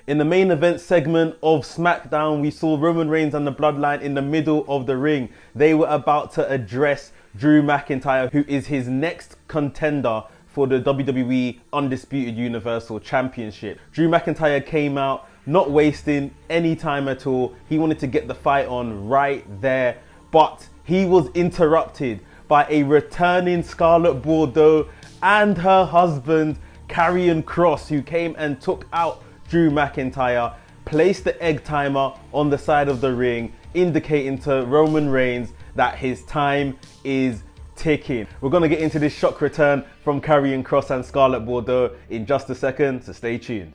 In the main event segment of SmackDown, we saw Roman Reigns and the Bloodline in the middle of the ring. They were about to address Drew McIntyre, who is his next contender for the WWE Undisputed Universal Championship. Drew McIntyre came out, not wasting any time at all. He wanted to get the fight on right there, but he was interrupted by a returning Scarlett Bordeaux and her husband, Karrion Kross, who came and took out Drew McIntyre, placed the egg timer on the side of the ring, indicating to Roman Reigns that his time is ticking. We're going to get into this shock return from Karrion Kross and Scarlett Bordeaux in just a second, so stay tuned.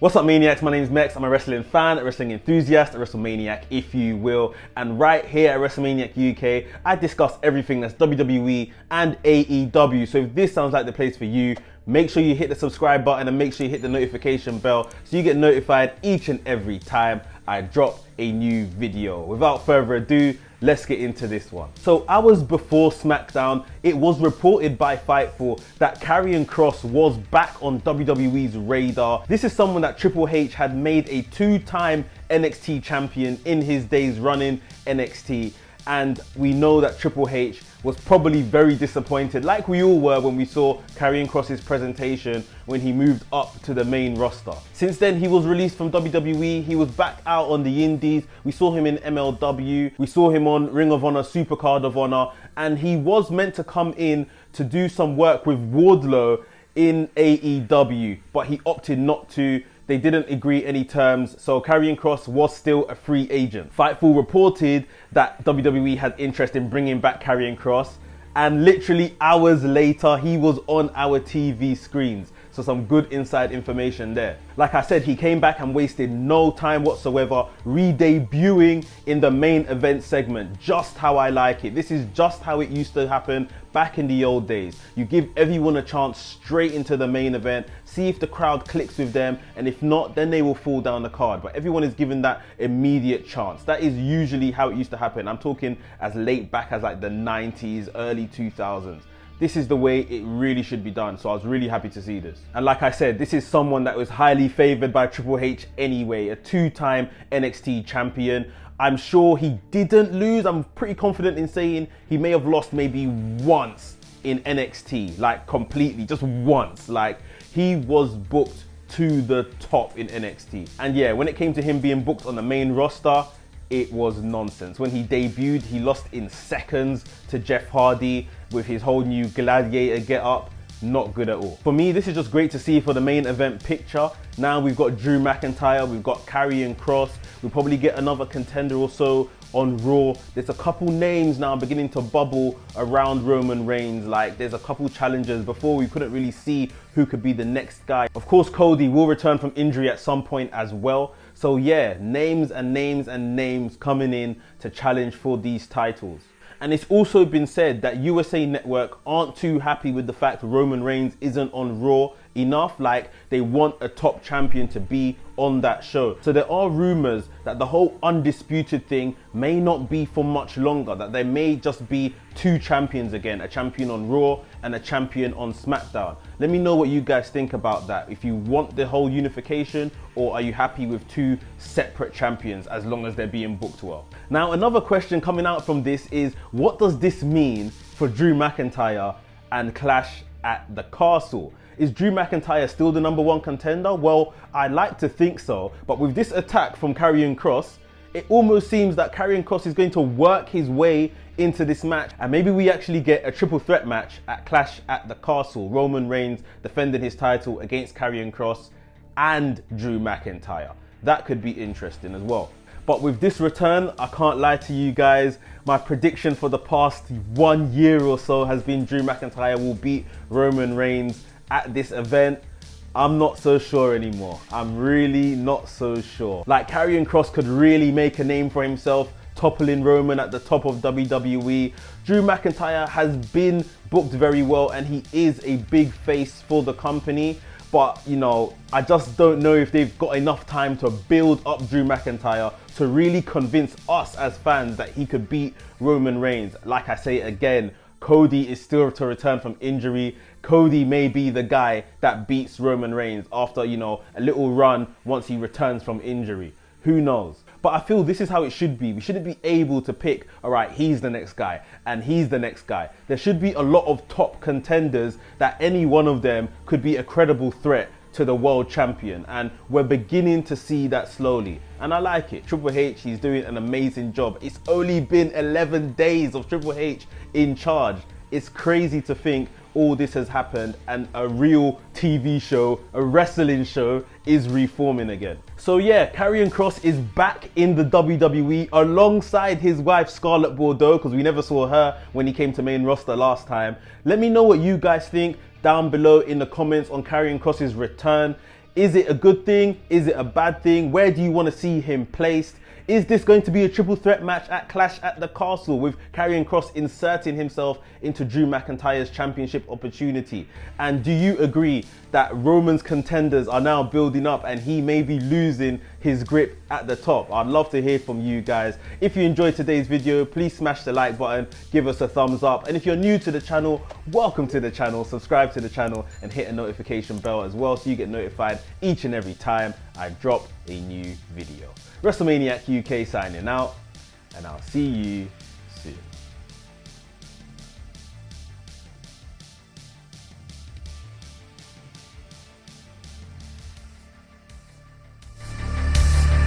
What's up, Maniacs? My name is Mex. I'm a wrestling fan, a wrestling enthusiast, a WrestleManiac, if you will. And right here at WrestleManiac UK, I discuss everything that's WWE and AEW. So if this sounds like the place for you, make sure you hit the subscribe button and make sure you hit the notification bell so you get notified each and every time I drop a new video. Without further ado, let's get into this one. So hours before SmackDown, it was reported by Fightful that Karrion Kross was back on WWE's radar. This is someone that Triple H had made a two-time NXT champion in his days running NXT. And we know that Triple H was probably very disappointed, like we all were when we saw Karrion Kross's presentation when he moved up to the main roster. Since then, he was released from WWE. He was back out on the indies. We saw him in MLW. We saw him on Ring of Honor, Supercard of Honor, and he was meant to come in to do some work with Wardlow in AEW, but he opted not to. They didn't agree any terms, so Karrion Kross was still a free agent. Fightful reported that WWE had interest in bringing back Karrion Kross, and literally hours later, he was on our TV screens. So some good inside information there. Like I said, he came back and wasted no time whatsoever, re-debuting in the main event segment, just how I like it. This is just how it used to happen back in the old days. You give everyone a chance straight into the main event, see if the crowd clicks with them, and if not, then they will fall down the card. But everyone is given that immediate chance. That is usually how it used to happen. I'm talking as late back as like the 90s, early 2000s. This is the way it really should be done, so I was really happy to see this. And like I said, this is someone that was highly favored by Triple H anyway, a two-time NXT champion. I'm sure he didn't lose. I'm pretty confident in saying he may have lost maybe once in NXT, like completely, just once. Like, he was booked to the top in NXT. And yeah, when it came to him being booked on the main roster, it was nonsense. When he debuted, he lost in seconds to Jeff Hardy with his whole new gladiator get-up. Not good at all. For me, this is just great to see for the main event picture. Now we've got Drew McIntyre, we've got Karrion Kross, we'll probably get another contender or so on Raw. There's a couple names now beginning to bubble around Roman Reigns. Like, there's a couple challengers. Before, we couldn't really see who could be the next guy. Of course, Cody will return from injury at some point as well. So yeah, names and names and names coming in to challenge for these titles. And it's also been said that USA Network aren't too happy with the fact Roman Reigns isn't on Raw enough. Like, they want a top champion to be on that show. So there are rumors that the whole undisputed thing may not be for much longer, that there may just be two champions again, a champion on Raw and a champion on SmackDown. Let me know what you guys think about that. If you want the whole unification, or are you happy with two separate champions as long as they're being booked well? Now, another question coming out from this is, what does this mean for Drew McIntyre and Clash at the Castle? Is Drew McIntyre still the #1 contender? Well, I'd like to think so, but with this attack from Karrion Kross, it almost seems that Karrion Kross is going to work his way into this match, and maybe we actually get a triple threat match at Clash at the Castle. Roman Reigns defending his title against Karrion Kross and Drew McIntyre. That could be interesting as well. But with this return, I can't lie to you guys, my prediction for the past 1 year or so has been Drew McIntyre will beat Roman Reigns at this event. I'm not so sure anymore. I'm really not so sure. Like, Karrion Kross could really make a name for himself, toppling Roman at the top of WWE. Drew McIntyre has been booked very well and he is a big face for the company. But, you know, I just don't know if they've got enough time to build up Drew McIntyre to really convince us as fans that he could beat Roman Reigns. Like I say again, Cody is still to return from injury. Cody may be the guy that beats Roman Reigns after, you know, a little run once he returns from injury. Who knows? But I feel this is how it should be. We shouldn't be able to pick, all right, he's the next guy and he's the next guy. There should be a lot of top contenders that any one of them could be a credible threat to the world champion, and we're beginning to see that slowly, and I like it. Triple H, he's doing an amazing job. It's only been 11 days of Triple H in charge. It's crazy to think all this has happened and a real TV show, a wrestling show, is reforming again. So yeah, Karrion Kross is back in the WWE alongside his wife Scarlett Bordeaux, because we never saw her when he came to main roster last time. Let me know what you guys think down below in the comments on Karrion Kross's return. Is it a good thing? Is it a bad thing? Where do you want to see him placed? Is this going to be a triple threat match at Clash at the Castle with Karrion Kross inserting himself into Drew McIntyre's championship opportunity? And do you agree that Roman's contenders are now building up and he may be losing his grip at the top? I'd love to hear from you guys. If you enjoyed today's video, please smash the like button, give us a thumbs up. And if you're new to the channel, welcome to the channel, subscribe to the channel and hit a notification bell as well so you get notified each and every time I drop a new video. WrestleManiac UK signing out, and I'll see you